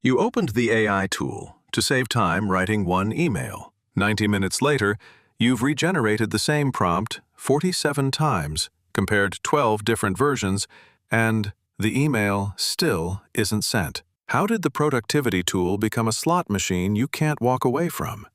You opened the AI tool to save time writing one email. 90 minutes later, you've regenerated the same prompt 47 times, compared 12 different versions, and the email still isn't sent. How did the productivity tool become a slot machine you can't walk away from?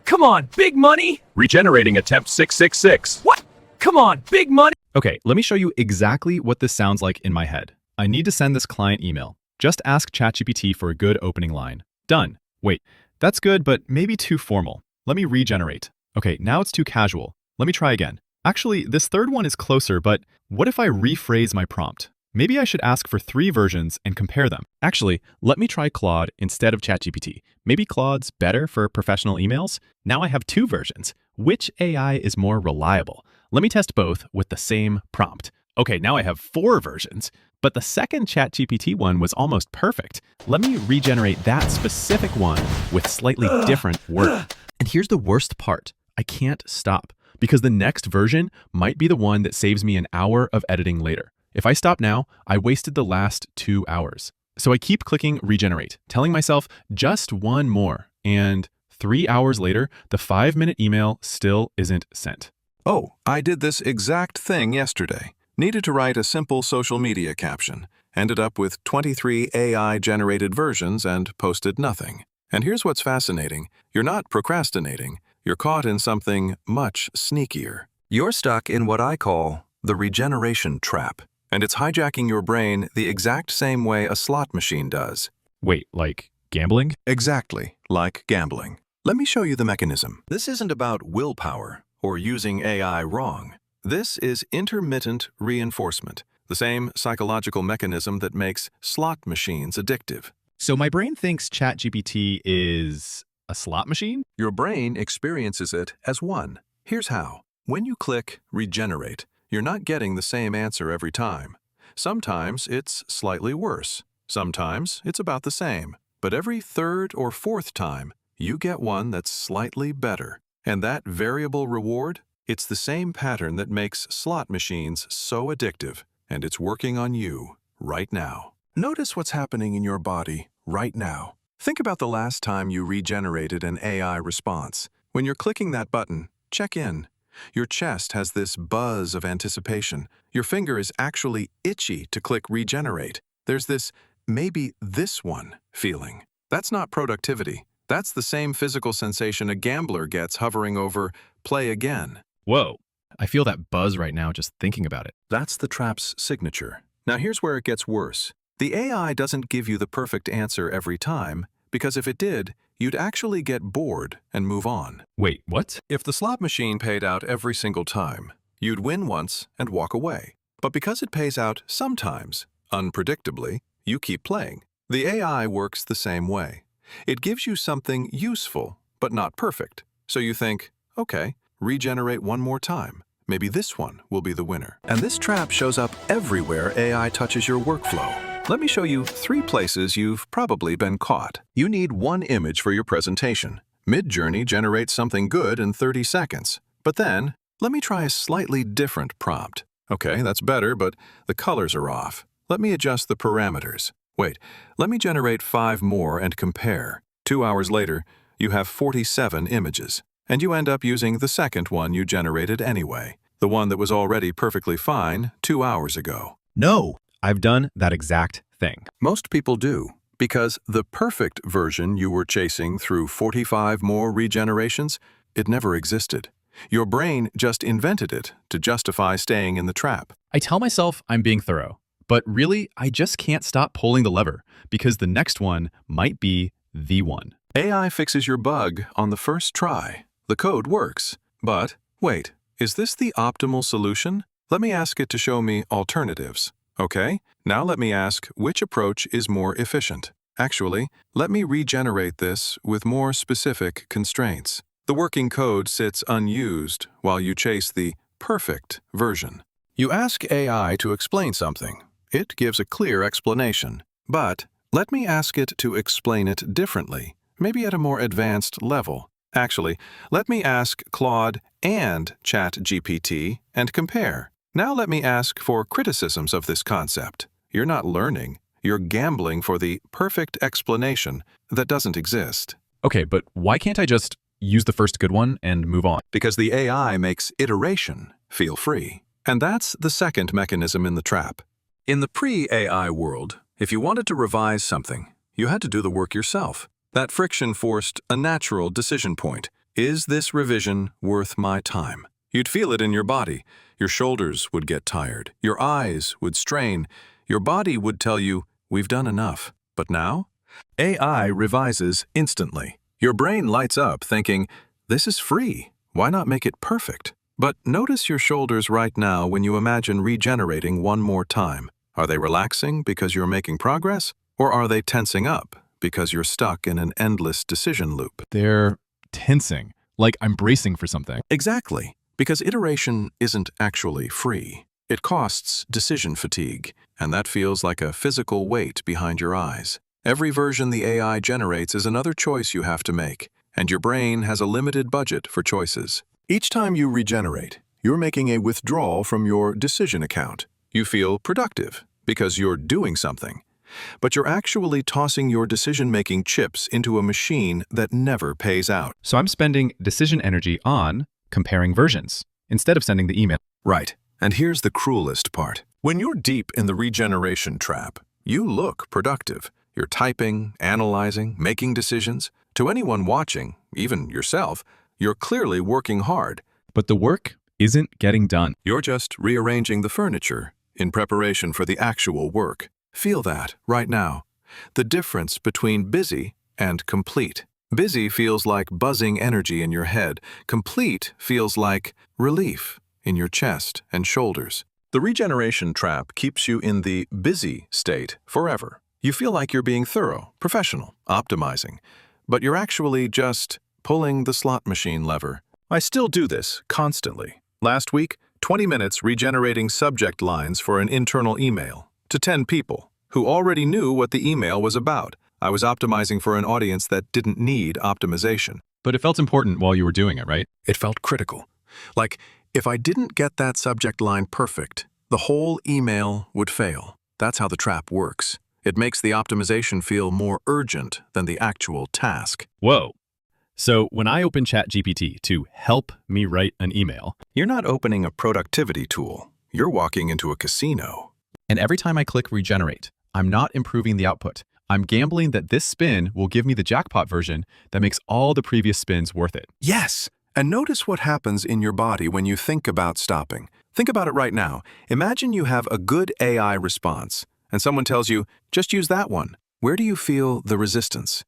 Come on, big money! Regenerating attempt 666. What? Come on, big money! Okay, let me show you exactly what this sounds like in my head. I need to send this client email. Just ask ChatGPT for a good opening line. Done. Wait, that's good, but maybe too formal. Let me regenerate. Okay, now it's too casual. Let me try again. Actually, this third one is closer, but what if I rephrase my prompt? Maybe I should ask for 3 versions and compare them. Actually, let me try Claude instead of ChatGPT. Maybe Claude's better for professional emails? Now I have 2 versions. Which AI is more reliable? Let me test both with the same prompt. Okay, now I have 4 versions, but the second ChatGPT one was almost perfect. Let me regenerate that specific one with slightly different wording. And here's the worst part. I can't stop because the next version might be the one that saves me an hour of editing later. If I stop now, I wasted the last 2 hours. So I keep clicking regenerate, telling myself just one more. And 3 hours later, the 5-minute email still isn't sent. Oh, I did this exact thing yesterday. Needed to write a simple social media caption. Ended up with 23 AI-generated versions and posted nothing. And here's what's fascinating. You're not procrastinating. You're caught in something much sneakier. You're stuck in what I call the Regeneration Trap. And it's hijacking your brain the exact same way a slot machine does. Wait, like gambling? Exactly, like gambling. Let me show you the mechanism. This isn't about willpower or using AI wrong. This is intermittent reinforcement, the same psychological mechanism that makes slot machines addictive. So my brain thinks ChatGPT is a slot machine? Your brain experiences it as one. Here's how. When you click regenerate, you're not getting the same answer every time. Sometimes it's slightly worse. Sometimes it's about the same. But every third or fourth time, you get one that's slightly better. And that variable reward, it's the same pattern that makes slot machines so addictive. And it's working on you right now. Notice what's happening in your body right now. Think about the last time you regenerated an AI response. When you're clicking that button, check in. Your chest has this buzz of anticipation. Your finger is actually itchy to click regenerate. There's this maybe this one feeling. That's not productivity. That's the same physical sensation a gambler gets hovering over play again. Whoa, I feel that buzz right now just thinking about it. That's the trap's signature. Now here's where it gets worse. The AI doesn't give you the perfect answer every time, because if it did, you'd actually get bored and move on. Wait, what? If the slot machine paid out every single time, you'd win once and walk away. But because it pays out sometimes, unpredictably, you keep playing. The AI works the same way. It gives you something useful, but not perfect. So you think, okay, regenerate one more time. Maybe this one will be the winner. And this trap shows up everywhere AI touches your workflow. Let me show you 3 places you've probably been caught. You need one image for your presentation. Midjourney generates something good in 30 seconds. But then, let me try a slightly different prompt. Okay, that's better, but the colors are off. Let me adjust the parameters. Wait, let me generate 5 more and compare. 2 hours later, you have 47 images. And you end up using the second one you generated anyway. The one that was already perfectly fine 2 hours ago. No, I've done that exact thing. Most people do, because the perfect version you were chasing through 45 more regenerations, it never existed. Your brain just invented it to justify staying in the trap. I tell myself I'm being thorough, but really, I just can't stop pulling the lever because the next one might be the one. AI fixes your bug on the first try. The code works. But, wait, is this the optimal solution? Let me ask it to show me alternatives. Okay, now let me ask which approach is more efficient. Actually, let me regenerate this with more specific constraints. The working code sits unused while you chase the perfect version. You ask AI to explain something. It gives a clear explanation. But let me ask it to explain it differently, maybe at a more advanced level. Actually, let me ask Claude and ChatGPT and compare. Now let me ask for criticisms of this concept. You're not learning, You're gambling for the perfect explanation that doesn't exist. Okay, but why can't I just use the first good one and move on? Because the AI makes iteration feel free. And that's the second mechanism in the trap. In the pre-AI world, if you wanted to revise something, you had to do the work yourself. That friction forced a natural decision point. Is this revision worth my time? You'd feel it in your body. Your shoulders would get tired. Your eyes would strain. Your body would tell you, we've done enough. But now, AI revises instantly. Your brain lights up thinking, this is free. Why not make it perfect? But notice your shoulders right now when you imagine regenerating one more time. Are they relaxing because you're making progress? Or are they tensing up because you're stuck in an endless decision loop? They're tensing, like I'm bracing for something. Exactly, because iteration isn't actually free. It costs decision fatigue, and that feels like a physical weight behind your eyes. Every version the AI generates is another choice you have to make, and your brain has a limited budget for choices. Each time you regenerate, you're making a withdrawal from your decision account. You feel productive because you're doing something, but you're actually tossing your decision-making chips into a machine that never pays out. So I'm spending decision energy on comparing versions instead of sending the email. Right, and here's the cruelest part. When you're deep in the regeneration trap, you look productive. You're typing, analyzing, making decisions. To anyone watching, even yourself, you're clearly working hard. But the work isn't getting done. You're just rearranging the furniture in preparation for the actual work. Feel that right now. The difference between busy and complete. Busy feels like buzzing energy in your head. Complete feels like relief in your chest and shoulders. The regeneration trap keeps you in the busy state forever. You feel like you're being thorough, professional, optimizing, but you're actually just pulling the slot machine lever. I still do this constantly. Last week, 20 minutes regenerating subject lines for an internal email to 10 people who already knew what the email was about. I was optimizing for an audience that didn't need optimization. But it felt important while you were doing it, right? It felt critical. Like, if I didn't get that subject line perfect, the whole email would fail. That's how the trap works. It makes the optimization feel more urgent than the actual task. Whoa. So when I open ChatGPT to help me write an email, You're not opening a productivity tool. You're walking into a casino. and every time I click regenerate, I'm not improving the output. I'm gambling that this spin will give me the jackpot version that makes all the previous spins worth it. Yes, and notice what happens in your body when you think about stopping. Think about it right now. Imagine you have a good AI response, and someone tells you, just use that one. Where do you feel the resistance?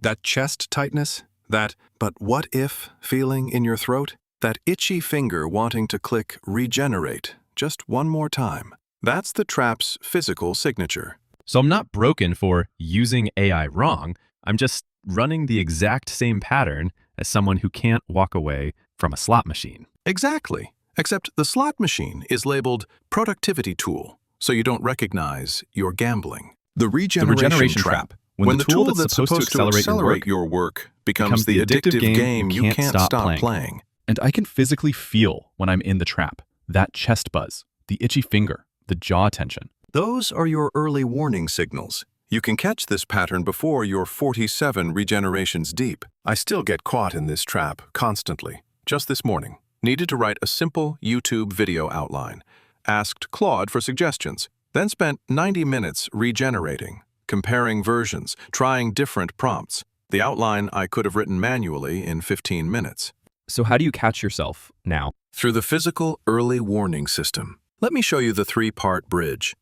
That chest tightness? That "but what if" feeling in your throat? That itchy finger wanting to click regenerate just one more time? That's the trap's physical signature. So I'm not broken for using AI wrong. I'm just running the exact same pattern as someone who can't walk away from a slot machine. Exactly. Except the slot machine is labeled productivity tool, so you don't recognize you're gambling. The regeneration trap. When the tool that's supposed to accelerate your work becomes the addictive game you can't stop playing. And I can physically feel when I'm in the trap, that chest buzz, the itchy finger, the jaw tension. Those are your early warning signals. You can catch this pattern before you're 47 regenerations deep. I still get caught in this trap constantly. Just this morning, needed to write a simple YouTube video outline. Asked Claude for suggestions, then spent 90 minutes regenerating, comparing versions, trying different prompts. The outline I could have written manually in 15 minutes. So how do you catch yourself now? Through the physical early warning system. Let me show you the three-part bridge.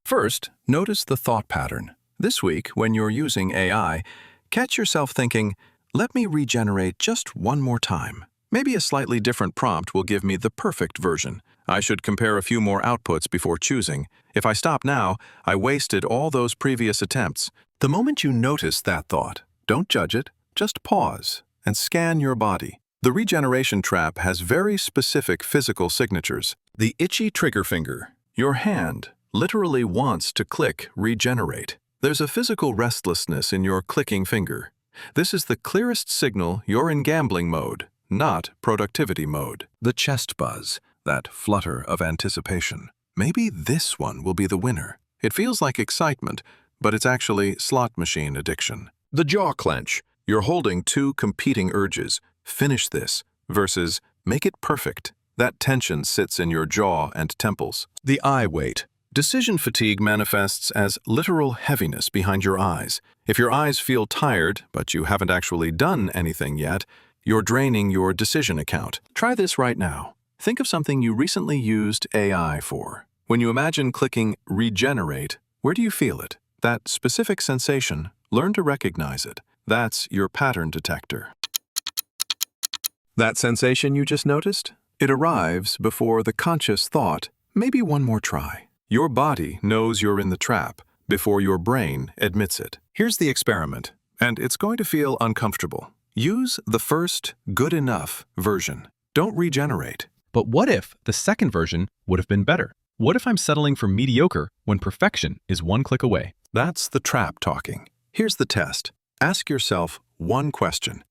First, notice the thought pattern. This week, when you're using AI, catch yourself thinking, let me regenerate just one more time. Maybe a slightly different prompt will give me the perfect version. I should compare a few more outputs before choosing. If I stop now, I wasted all those previous attempts. The moment you notice that thought, don't judge it, just pause and scan your body. The regeneration trap has very specific physical signatures. The itchy trigger finger, your hand, literally wants to click regenerate. There's a physical restlessness in your clicking finger. This is the clearest signal you're in gambling mode, not productivity mode. The chest buzz, that flutter of anticipation. Maybe this one will be the winner. It feels like excitement, but it's actually slot machine addiction. The jaw clench. You're holding two competing urges. Finish this versus make it perfect. That tension sits in your jaw and temples. The eye weight. Decision fatigue manifests as literal heaviness behind your eyes. If your eyes feel tired, but you haven't actually done anything yet, you're draining your decision account. Try this right now. Think of something you recently used AI for. When you imagine clicking regenerate, where do you feel it? That specific sensation, learn to recognize it. That's your pattern detector. That sensation you just noticed? It arrives before the conscious thought, maybe one more try. Your body knows you're in the trap before your brain admits it. Here's the experiment, and it's going to feel uncomfortable. Use the first good enough version. Don't regenerate. But what if the second version would have been better? What if I'm settling for mediocre when perfection is one click away? That's the trap talking. Here's the test. Ask yourself one question.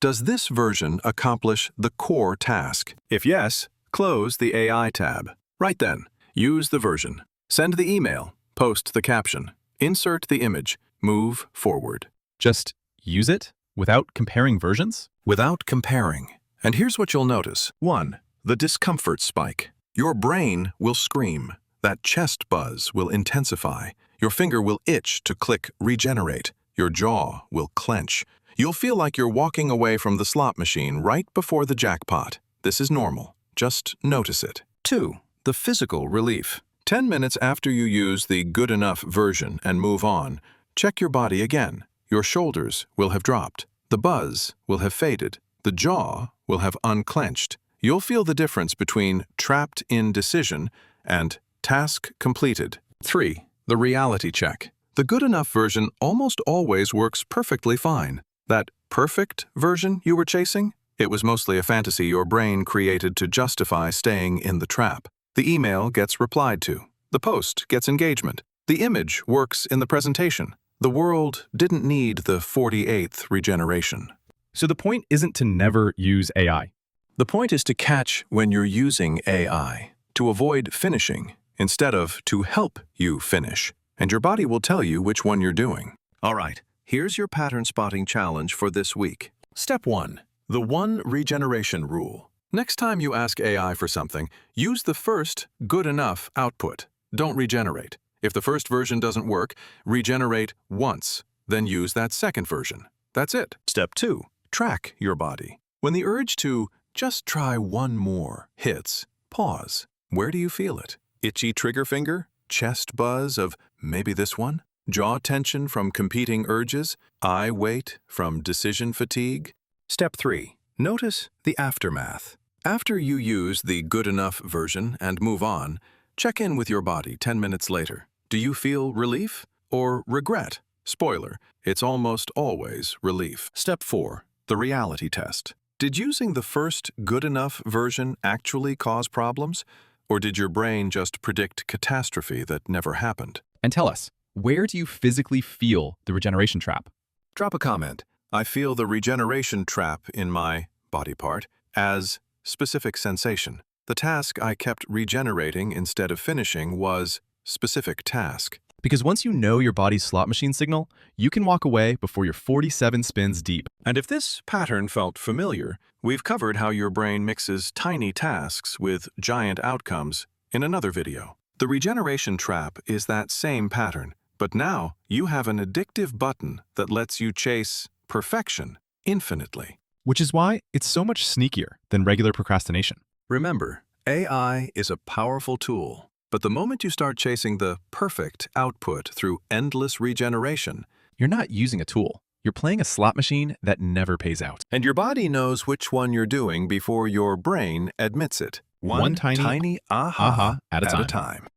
Does this version accomplish the core task? If yes, close the AI tab. Right then, use the version. Send the email. Post the caption. Insert the image. Move forward. Just use it without comparing versions? Without comparing. And here's what you'll notice. 1. The discomfort spike. Your brain will scream. That chest buzz will intensify. Your finger will itch to click regenerate. Your jaw will clench. You'll feel like you're walking away from the slot machine right before the jackpot. This is normal. Just notice it. 2. The physical relief. 10 minutes after you use the good enough version and move on, check your body again. Your shoulders will have dropped. The buzz will have faded. The jaw will have unclenched. You'll feel the difference between trapped in decision and task completed. 3. The reality check. The good enough version almost always works perfectly fine. That perfect version you were chasing? It was mostly a fantasy your brain created to justify staying in the trap. The email gets replied to. The post gets engagement. The image works in the presentation. The world didn't need the 48th regeneration. So the point isn't to never use AI. The point is to catch when you're using AI, to avoid finishing, instead of to help you finish. And your body will tell you which one you're doing. All right, here's your pattern spotting challenge for this week. Step 1. The one-regeneration rule. Next time you ask AI for something, use the first good enough output. Don't regenerate. If the first version doesn't work, regenerate once, then use that second version. That's it. Step 2. Track your body. When the urge to just try one more hits, pause. Where do you feel it? Itchy trigger finger? Chest buzz of maybe this one? Jaw tension from competing urges? Eye weight from decision fatigue? Step 3. Notice the aftermath. After you use the good enough version and move on, check in with your body 10 minutes later. Do you feel relief or regret? Spoiler, it's almost always relief. Step 4. The reality test. Did using the first good enough version actually cause problems? Or did your brain just predict catastrophe that never happened? And tell us, where do you physically feel the regeneration trap? Drop a comment. I feel the regeneration trap in my body part as specific sensation. The task I kept regenerating instead of finishing was specific task. Because once you know your body's slot machine signal, you can walk away before you're 47 spins deep. And if this pattern felt familiar, we've covered how your brain mixes tiny tasks with giant outcomes in another video. The regeneration trap is that same pattern, but now you have an addictive button that lets you chase perfection infinitely. Which is why it's so much sneakier than regular procrastination. Remember, AI is a powerful tool, but the moment you start chasing the perfect output through endless regeneration, You're not using a tool. You're playing a slot machine that never pays out. and your body knows which one you're doing before your brain admits it. One tiny aha at a at a time. time.